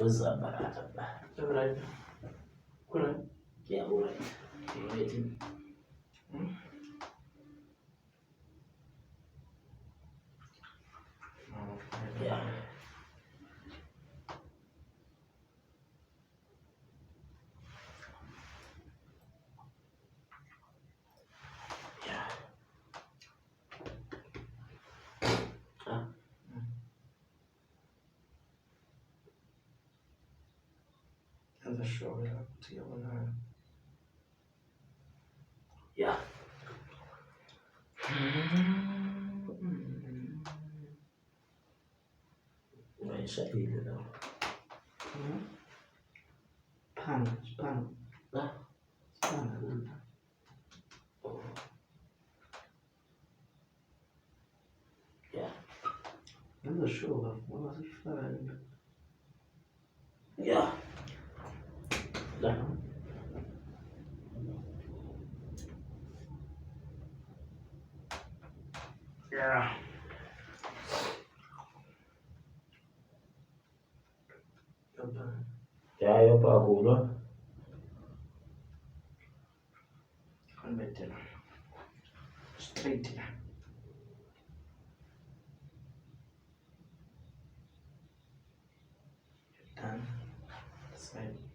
بالظبط. Alright. Alright. Yeah, alright. You waiting? Yeah. Yeah. Ah. Anza show ya kutia wana. Yeah. Maisha hili leo. Pana. Ah. Pana. Yeah. Anza show ya wana sifanya. Yeah. Dah. Yeah. Ya, yo pa kulo. Kan better. Straight. Done. Side.